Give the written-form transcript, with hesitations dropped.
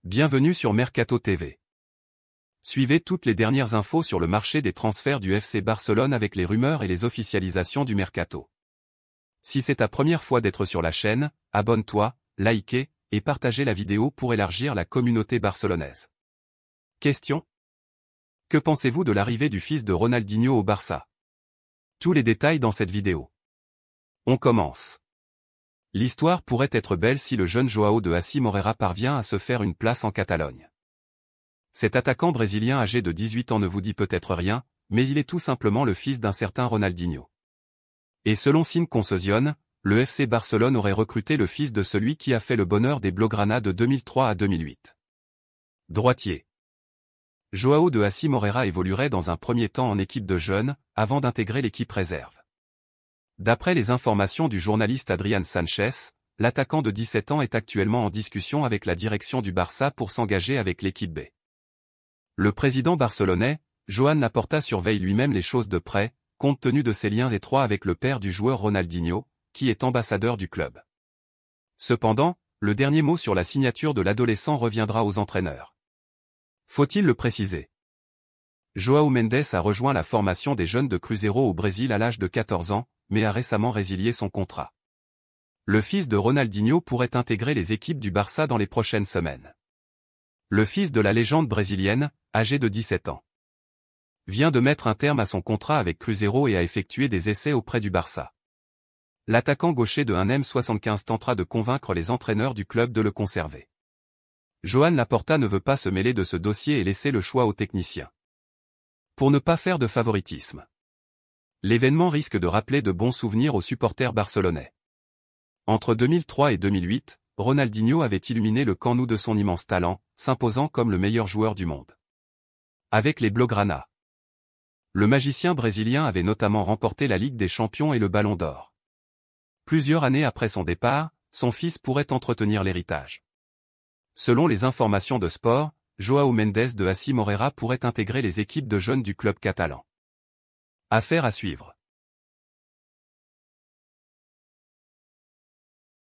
Bienvenue sur Mercato TV. Suivez toutes les dernières infos sur le marché des transferts du FC Barcelone avec les rumeurs et les officialisations du Mercato. Si c'est ta première fois d'être sur la chaîne, abonne-toi, likez et partagez la vidéo pour élargir la communauté barcelonaise. Question. Que pensez-vous de l'arrivée du fils de Ronaldinho au Barça? Tous les détails dans cette vidéo. On commence. L'histoire pourrait être belle si le jeune João de Assis Moreira parvient à se faire une place en Catalogne. Cet attaquant brésilien âgé de 18 ans ne vous dit peut-être rien, mais il est tout simplement le fils d'un certain Ronaldinho. Et selon Sin Concesión, le FC Barcelone aurait recruté le fils de celui qui a fait le bonheur des Blaugrana de 2003 à 2008. Droitier. João de Assis Moreira évoluerait dans un premier temps en équipe de jeunes, avant d'intégrer l'équipe réserve. D'après les informations du journaliste Adrián Sánchez, l'attaquant de 17 ans est actuellement en discussion avec la direction du Barça pour s'engager avec l'équipe B. Le président barcelonais, Joan Laporta surveille lui-même les choses de près, compte tenu de ses liens étroits avec le père du joueur Ronaldinho, qui est ambassadeur du club. Cependant, le dernier mot sur la signature de l'adolescent reviendra aux entraîneurs. Faut-il le préciser? João Mendes a rejoint la formation des jeunes de Cruzeiro au Brésil à l'âge de 14 ans, mais a récemment résilié son contrat. Le fils de Ronaldinho pourrait intégrer les équipes du Barça dans les prochaines semaines. Le fils de la légende brésilienne, âgé de 17 ans, vient de mettre un terme à son contrat avec Cruzeiro et a effectué des essais auprès du Barça. L'attaquant gaucher de 1m75 tentera de convaincre les entraîneurs du club de le conserver. Joan Laporta ne veut pas se mêler de ce dossier et laisser le choix aux techniciens. Pour ne pas faire de favoritisme. L'événement risque de rappeler de bons souvenirs aux supporters barcelonais. Entre 2003 et 2008, Ronaldinho avait illuminé le Camp Nou de son immense talent, s'imposant comme le meilleur joueur du monde. Avec les Blaugrana, le magicien brésilien avait notamment remporté la Ligue des Champions et le Ballon d'Or. Plusieurs années après son départ, son fils pourrait entretenir l'héritage. Selon les informations de Sport, João Mendes de Assis Moreira pourrait intégrer les équipes de jeunes du club catalan. Affaire à suivre.